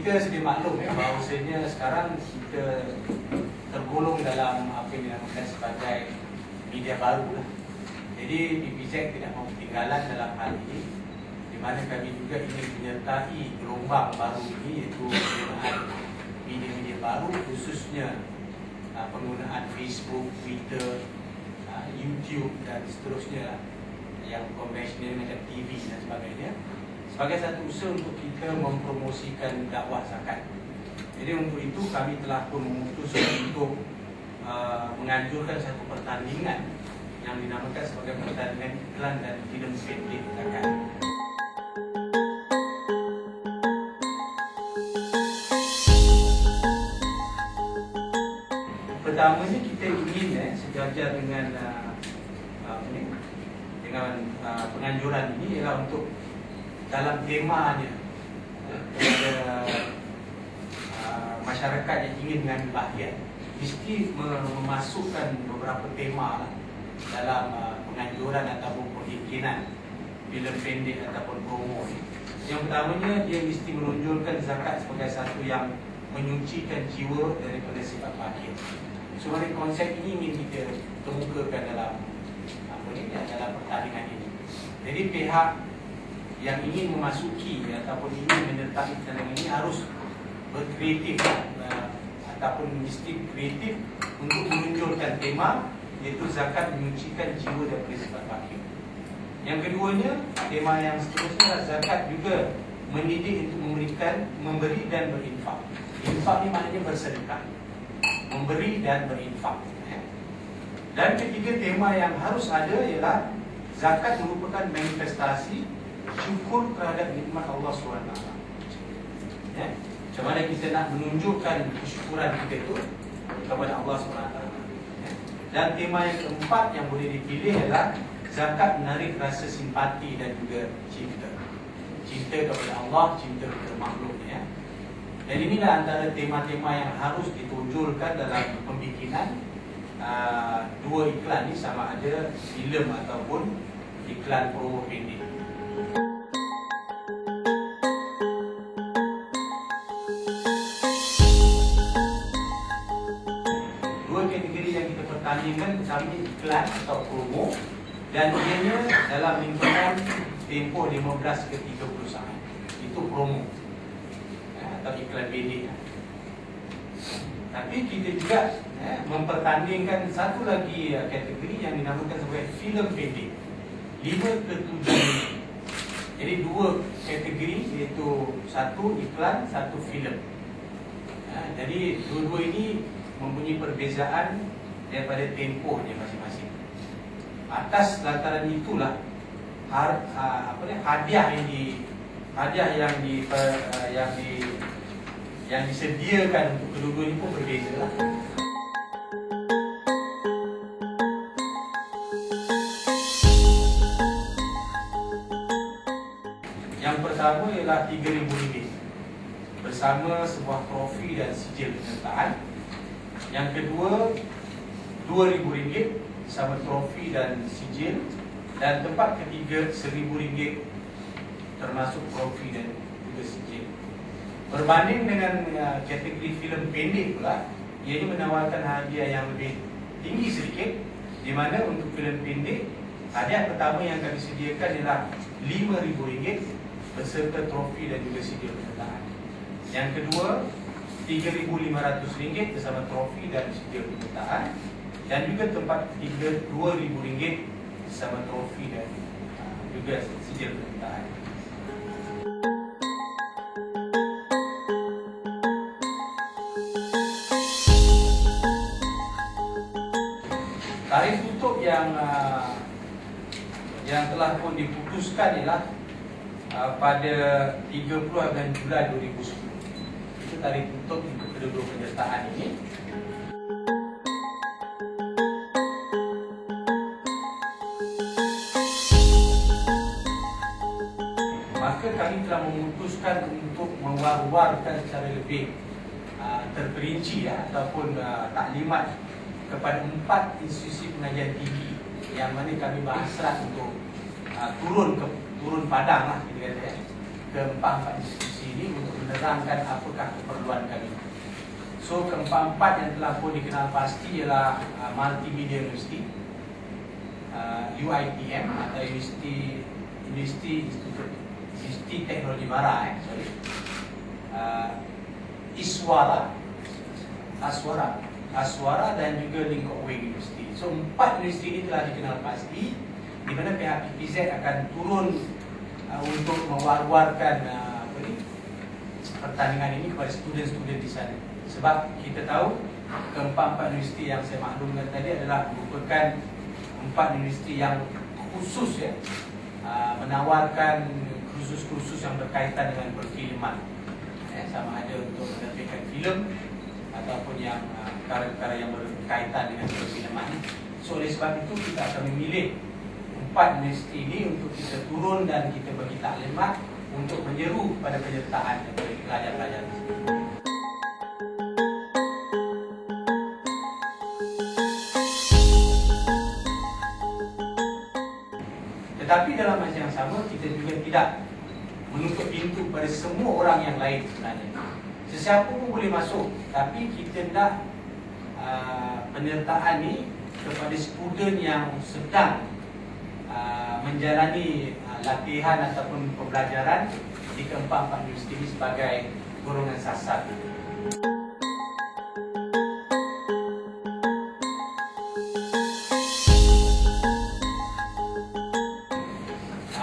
kita sedia maklum bahawasanya sekarang kita tergolong dalam apa yang dinamakan sebagai media baru lah. Jadi BPZ tidak mahu ketinggalan dalam hal ini, di mana kami juga ingin menyertai gelombang baru ini, iaitu penggunaan media-media baru, khususnya penggunaan Facebook, Twitter, YouTube dan seterusnya yang konvensional macam TV dan sebagainya, sebagai satu usaha untuk kita mempromosikan dakwah zakat. Jadi untuk itu kami telah pun memutuskan untuk menganjurkan satu pertandingan yang dinamakan sebagai pertandingan iklan dan filem pendek zakat. Pertamanya kita ingin sejajar dengan penganjuran ini ialah untuk dalam temanya kepada masyarakat yang ingin mengambil bahagian, mesti memasukkan beberapa tema dalam penganjuran ataupun pembikinan filem pendek ataupun promo ini. Yang pertamanya, dia mesti menonjolkan zakat sebagai satu yang menyucikan jiwa daripada sifat bakhil. So, konsep ini ingin kita kemukakan dalam dalam pertandingan ini. Jadi pihak yang ingin memasuki ataupun ingin menyertai pertandingan ini harus berkreatif ataupun mesti kreatif untuk menunjukkan tema, iaitu zakat menyucikan jiwa daripada sifat bakhil. Yang keduanya, tema yang seterusnya, zakat juga mendidik untuk memberi dan berinfak. Infak ni maknanya bersedekah, memberi dan berinfak. Dan ketiga, tema yang harus ada ialah zakat merupakan manifestasi syukur terhadap nikmat Allah SWT. Macam mana kita nak menunjukkan kesyukuran kita itu kepada Allah SWT. Dan tema yang keempat yang boleh dipilih ialah zakat menarik rasa simpati dan juga cinta. Cinta kepada Allah, cinta kepada makhluknya. Dan inilah antara tema-tema yang harus ditonjolkan dalam pembikinan dua iklan ni, sama ada filem ataupun iklan promo pendek. Dua kategori yang kita pertandingkan bersama iklan atau promo, dan ianya dalam lingkungan tempoh 15 ke 30 saat. Itu promo atau iklan pendek. Tapi kita juga mempertandingkan satu lagi kategori yang dinamakan sebagai filem pendek, 5 ke 7 minit. Jadi dua kategori, iaitu satu iklan, satu filem. Jadi dua-dua ini mempunyai perbezaan daripada tempohnya masing-masing. Atas lantaran itulah hadiah yang disediakan untuk kedua-duanya pun berbeza lah. Yang pertama ialah RM3,000 bersama sebuah trofi dan sijil penyertaan. Yang kedua RM2,000 bersama trofi dan sijil. Dan tempat ketiga RM1,000 termasuk trofi dan juga sijil. Berbanding dengan kategori filem pendek pula, ianya menawarkan hadiah yang lebih tinggi sedikit, di mana untuk filem pendek, hadiah pertama yang kami sediakan ialah RM5,000 beserta trofi dan juga sijil penyertaan. Yang kedua, RM3,500 bersama trofi dan sijil penyertaan. Dan juga tempat ketiga, RM2,000 bersama trofi dan juga sijil penyertaan. Tarikh tutup yang telah pun diputuskan ialah pada 30 Julai 2010. Itu tarikh tutup untuk kedua-dua penyertaan ini. Maka kami telah memutuskan untuk mewar-warkan secara lebih terperinci ataupun taklimat kepada 4 institusi pengajian tinggi yang mana kami berhasrat untuk turun padang lah, kita kata, ke 4 institusi ini untuk menerangkan apakah keperluan kami. So keempat-empat yang telah pun dikenal pasti ialah Multimedia University, UITM atau Universiti Teknologi Mara, Aswara dan juga Ling Kok Weng University. So empat universiti ini telah dikenal pasti, di mana pihak PPZ akan turun untuk mewar-warkan pertandingan ini kepada student-student di sana. Sebab kita tahu keempat-empat universiti yang saya maklumkan tadi adalah merupakan empat universiti yang khusus menawarkan kursus-kursus yang berkaitan dengan perfilman, sama ada untuk menerbitkan filem ataupun yang perkara-perkara yang berkaitan dengan perfilman. So oleh sebab itu kita akan memilih empat universiti ini untuk kita turun dan kita bagi taklimat untuk menyeru pada penyertaan daripada pelajar-pelajar. Tetapi dalam masa yang sama kita juga tidak menutup pintu pada semua orang yang lain sebenarnya. Sesiapa pun boleh masuk, tapi kita nak penyertaan ni kepada student yang sedang menjalani latihan ataupun pembelajaran di keempat-empat universiti ini sebagai golongan sasar.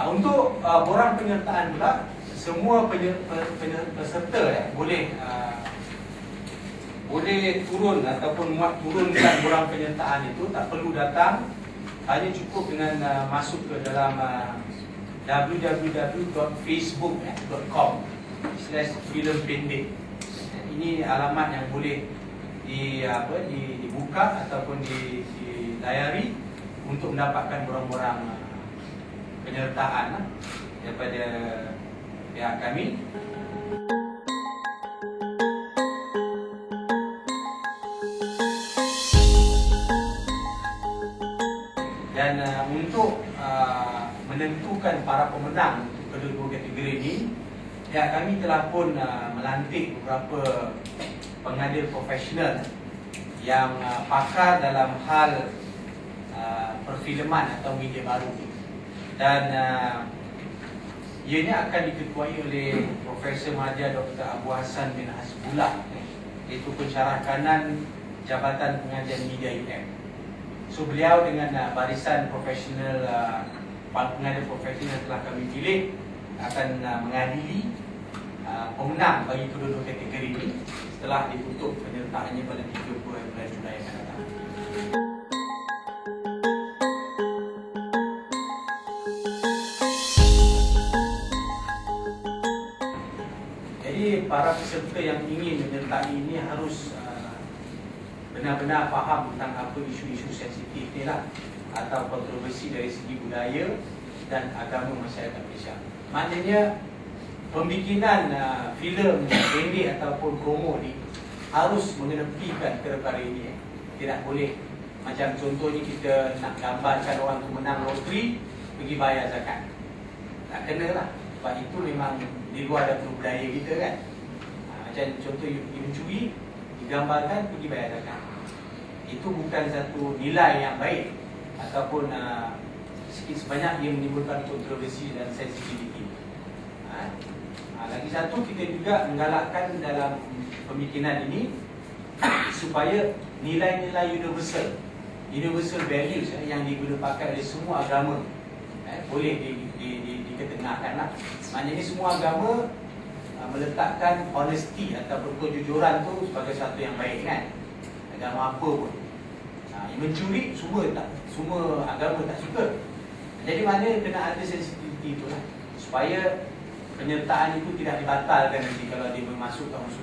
Untuk borang penyertaan pula, semua peserta boleh turun ataupun muat turunkan borang penyertaan itu, tak perlu datang, hanya cukup dengan masuk ke dalam www.facebook.com/filem pendek. Ini alamat yang boleh dibuka ataupun dilayari untuk mendapatkan borang-borang penyertaan daripada pihak kami. Dan untuk menentukan para pemenang untuk kedua-dua kategori ini, pihak kami telah pun melantik beberapa pengadil profesional yang pakar dalam hal perfilman atau media baru. Dan ianya akan diketuai oleh Profesor Madya Dr. Abu Hassan bin Hasbullah, iaitu pensyarah kanan Jabatan Pengajian Media UM. So beliau dengan barisan profesional, pengadil profesional yang telah kami pilih akan mengadili pemenang bagi kedua-dua kategori ini setelah ditutup penyertaannya pada 30 bulan Julai yang akan datang. Jadi para peserta yang ingin menyertai ini harus benar-benar faham tentang apa isu-isu sensitif ni lah, atau kontroversi dari segi budaya dan agama masyarakat Malaysia. Maknanya pembikinan filem pendek ataupun promo ni harus mengenepikan perkara ini. Tidak boleh macam contohnya kita nak gambarkan orang tu menang loteri pergi bayar zakat. Tak kena lah, sebab itu memang di luar daripada budaya kita kan. Macam contoh mencuri, digambarkan pergi bayar zakat. Itu bukan satu nilai yang baik, ataupun sikit sebanyak ia menimbulkan kontroversi dan sensitiviti. Lagi satu, kita juga menggalakkan dalam pembikinan ini supaya nilai-nilai universal values yang digunakan oleh semua agama boleh diketengahkan lah. Maknanya semua agama meletakkan honesty ataupun kejujuran tu sebagai satu yang baik kan. Agama apa pun, mencuri semua agama tak suka. Jadi mana kena ada sensitiviti tu lah, supaya penyertaan itu tidak dibatalkan nanti kalau dia bermasuk ke unsur